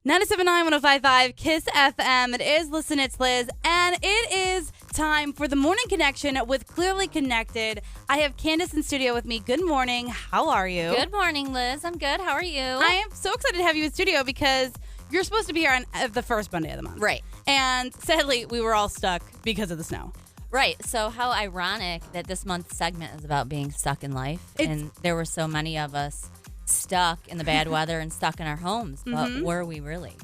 97.9, 105.5, KISS FM. It is Listen, It's Liz, and it is time for the Morning Connection with Clearly Connected. I have Candice in studio with me. Good morning. How are you? Good morning, Liz. I'm good. How are you? I am so excited to have you in studio because you're supposed to be here on the first Monday of the month. Right. And sadly, we were all stuck because of the snow. Right. So how ironic that this month's segment is about being stuck in life. And there were so many of us stuck in the bad weather and stuck in our homes. But were we really?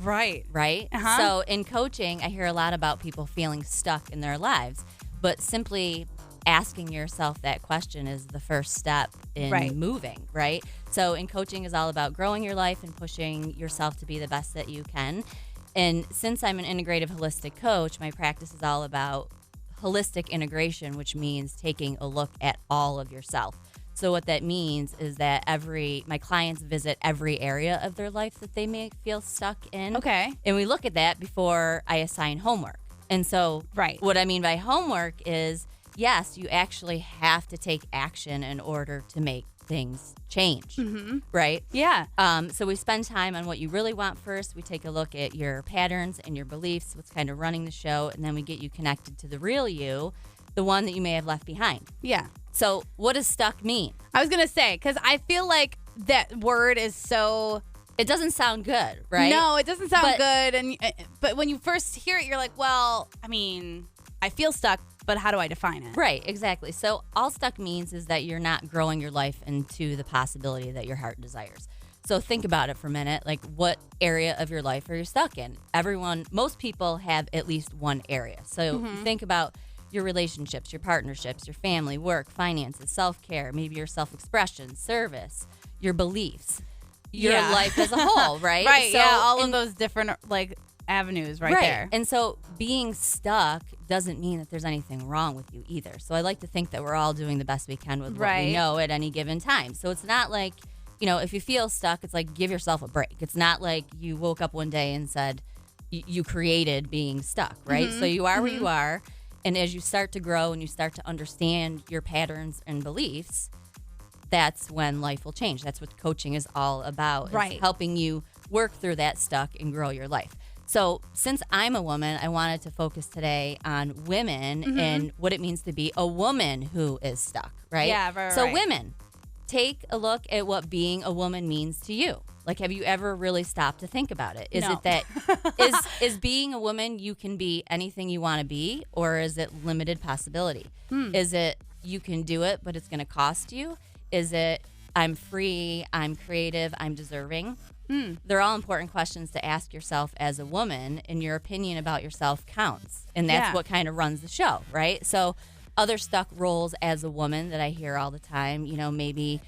Right. Right? Uh-huh. So in coaching, I hear a lot about people feeling stuck in their lives. But simply asking yourself that question is the first step in moving, right? So in coaching is all about growing your life and pushing yourself to be the best that you can. And since I'm an integrative holistic coach, my practice is all about holistic integration, which means taking a look at all of yourself. So what that means is that my clients visit every area of their life that they may feel stuck in. Okay. And we look at that before I assign homework. And so what I mean by homework is, yes, you actually have to take action in order to make things change, right? Yeah. So we spend time on what you really want first. We take a look at your patterns and your beliefs, what's kind of running the show, and then we get you connected to the real you, the one that you may have left behind. Yeah. So what does stuck mean? I was going to say, because I feel like that word is so... It doesn't sound good, right? No, it doesn't sound good. But when you first hear it, you're like, well, I mean, I feel stuck, but how do I define it? Right, exactly. So all stuck means is that you're not growing your life into the possibility that your heart desires. So think about it for a minute. Like, what area of your life are you stuck in? Most people have at least one area. So think about your relationships, your partnerships, your family, work, finances, self-care, maybe your self-expression, service, your beliefs, your life as a whole, right? Right, So, all of those different, avenues right there. And so being stuck doesn't mean that there's anything wrong with you either. So I like to think that we're all doing the best we can with what we know at any given time. So it's not like, if you feel stuck, it's like give yourself a break. It's not like you woke up one day and said you created being stuck, right? So you are where you are. And as you start to grow and you start to understand your patterns and beliefs, that's when life will change. That's what coaching is all about. It's helping you work through that stuck and grow your life. So since I'm a woman, I wanted to focus today on women and what it means to be a woman who is stuck, right? Yeah, right. So women, take a look at what being a woman means to you. Like, have you ever really stopped to think about it? Is it that is being a woman you can be anything you want to be, or is it limited possibility? Is it you can do it, but it's going to cost you? Is it I'm free, I'm creative, I'm deserving? They're all important questions to ask yourself as a woman, and your opinion about yourself counts. And that's what kind of runs the show, right? So other stuck roles as a woman that I hear all the time, maybe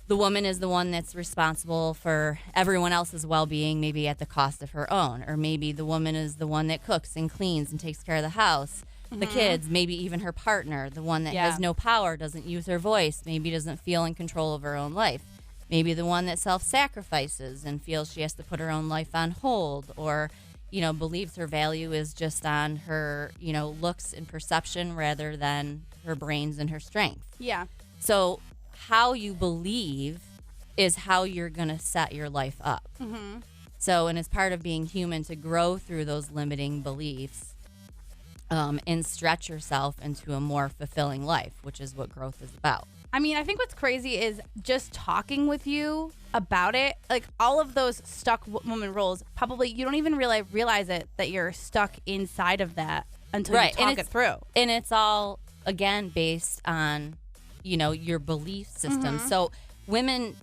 the woman is the one that's responsible for everyone else's well-being, maybe at the cost of her own. Or maybe the woman is the one that cooks and cleans and takes care of the house, the kids, maybe even her partner, the one that has no power, doesn't use her voice, maybe doesn't feel in control of her own life. Maybe the one that self-sacrifices and feels she has to put her own life on hold, or, believes her value is just on her, looks and perception rather than her brains and her strength. Yeah. So how you believe is how you're going to set your life up. So, and it's part of being human to grow through those limiting beliefs and stretch yourself into a more fulfilling life, which is what growth is about. I mean, I think what's crazy is just talking with you about it, like all of those stuck woman roles, probably you don't even realize it, that you're stuck inside of that until you talk it through. And it's all, again, based on, your belief system. So women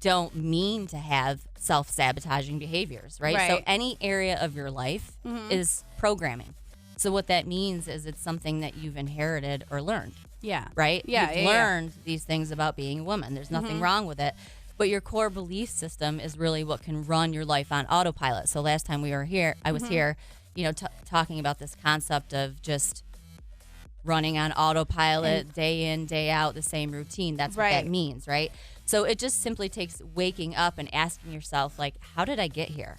don't mean to have self-sabotaging behaviors, right? So any area of your life is programming. So what that means is it's something that you've inherited or learned. Yeah. Right? You've learned these things about being a woman. There's nothing wrong with it. But your core belief system is really what can run your life on autopilot. So last time we were here, I was here, talking about this concept of just running on autopilot day in, day out, the same routine. That's what that means, right? So it just simply takes waking up and asking yourself, like, how did I get here?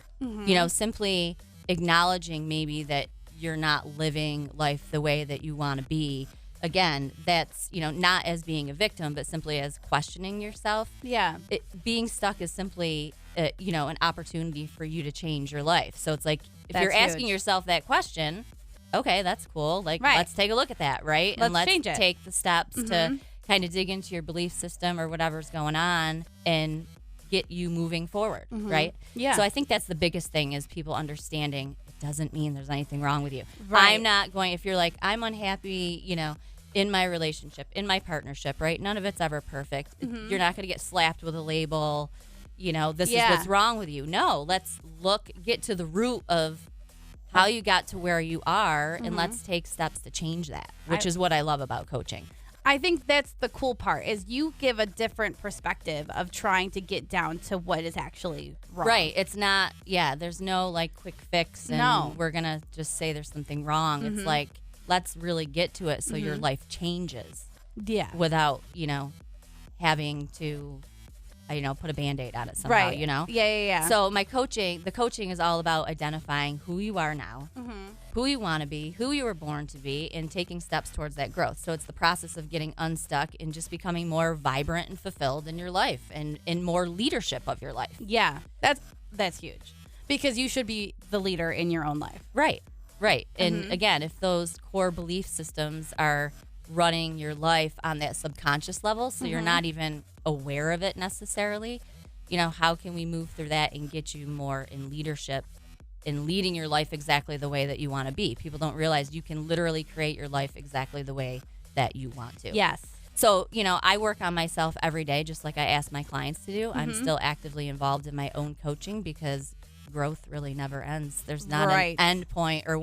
Simply acknowledging maybe that you're not living life the way that you want to be. Again, that's, not as being a victim, but simply as questioning yourself. Yeah. Being stuck is simply an opportunity for you to change your life. So it's like, if That's you're asking huge. yourself that question, okay, that's cool. Like, Right. let's take a look at that, right? Let's and let's change it. take the steps to kind of dig into your belief system or whatever's going on and get you moving forward, right? Yeah. So I think that's the biggest thing, is people understanding it doesn't mean there's anything wrong with you. Right. I'm not going, if you're like, I'm unhappy, in my relationship, in my partnership, right? None of it's ever perfect. You're not going to get slapped with a label, this is what's wrong with you. No, let's get to the root of how you got to where you are, and let's take steps to change that, which is what I love about coaching. I think that's the cool part, is you give a different perspective of trying to get down to what is actually wrong. Right. It's not, there's no like quick fix and we're going to just say there's something wrong. It's like, let's really get to it so your life changes. Yeah. Without, having to, put a Band-Aid on it somehow, Right. Yeah. So the coaching is all about identifying who you are now, who you want to be, who you were born to be, and taking steps towards that growth. So it's the process of getting unstuck and just becoming more vibrant and fulfilled in your life and in more leadership of your life. Yeah. That's huge, because you should be the leader in your own life. Right. And again, if those core belief systems are running your life on that subconscious level, so you're not even aware of it necessarily, how can we move through that and get you more in leadership and leading your life exactly the way that you want to be? People don't realize you can literally create your life exactly the way that you want to. Yes. So, I work on myself every day, just like I ask my clients to do. I'm still actively involved in my own coaching, because growth really never ends. There's not an end point, or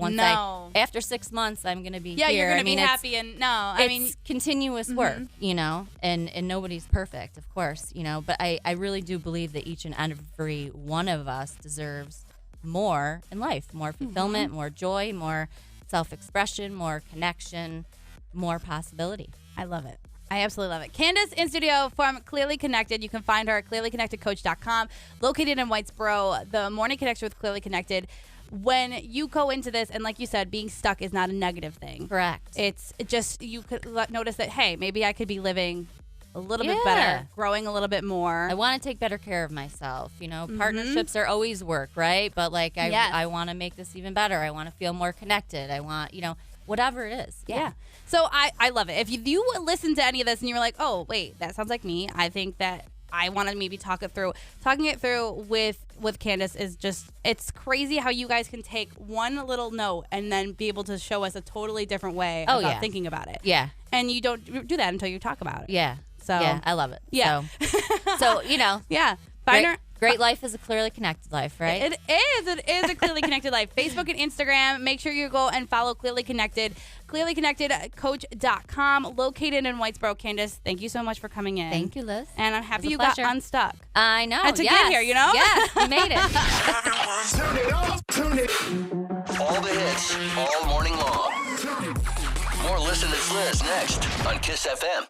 after 6 months I'm going to be here. You're going to be happy, and it's continuous work, and nobody's perfect, of course, but I really do believe that each and every one of us deserves more in life, more fulfillment, more joy, more self-expression, more connection, more possibility. I love it. I absolutely love it. Candice in studio from Clearly Connected. You can find her at clearlyconnectedcoach.com, located in Whitesboro. The Morning Connection with Clearly Connected. When you go into this, and like you said, being stuck is not a negative thing. Correct. It's just, you could notice that, hey, maybe I could be living a little bit better, growing a little bit more. I want to take better care of myself. Partnerships are always work, right? But like, I want to make this even better. I want to feel more connected. I want, whatever it is. Yeah. So I love it. If you listen to any of this and you're like, oh, wait, that sounds like me, I think that I want to maybe talk it through. Talking it through with Candice is just, it's crazy how you guys can take one little note and then be able to show us a totally different way about thinking about it. Yeah. And you don't do that until you talk about it. Yeah. So I love it. Yeah. So Yeah. Find her. Great life is a clearly connected life, right? It is. It is a Clearly Connected life. Facebook and Instagram. Make sure you go and follow Clearly Connected. ClearlyConnectedCoach.com, located in Whitesboro. Candice, thank you so much for coming in. Thank you, Liz. And I'm happy you pleasure. got unstuck. I know. To get here, Yes, we made it. Turn it up. Turn it. All the hits, all morning long. More Listen It's Liz next on KISS FM.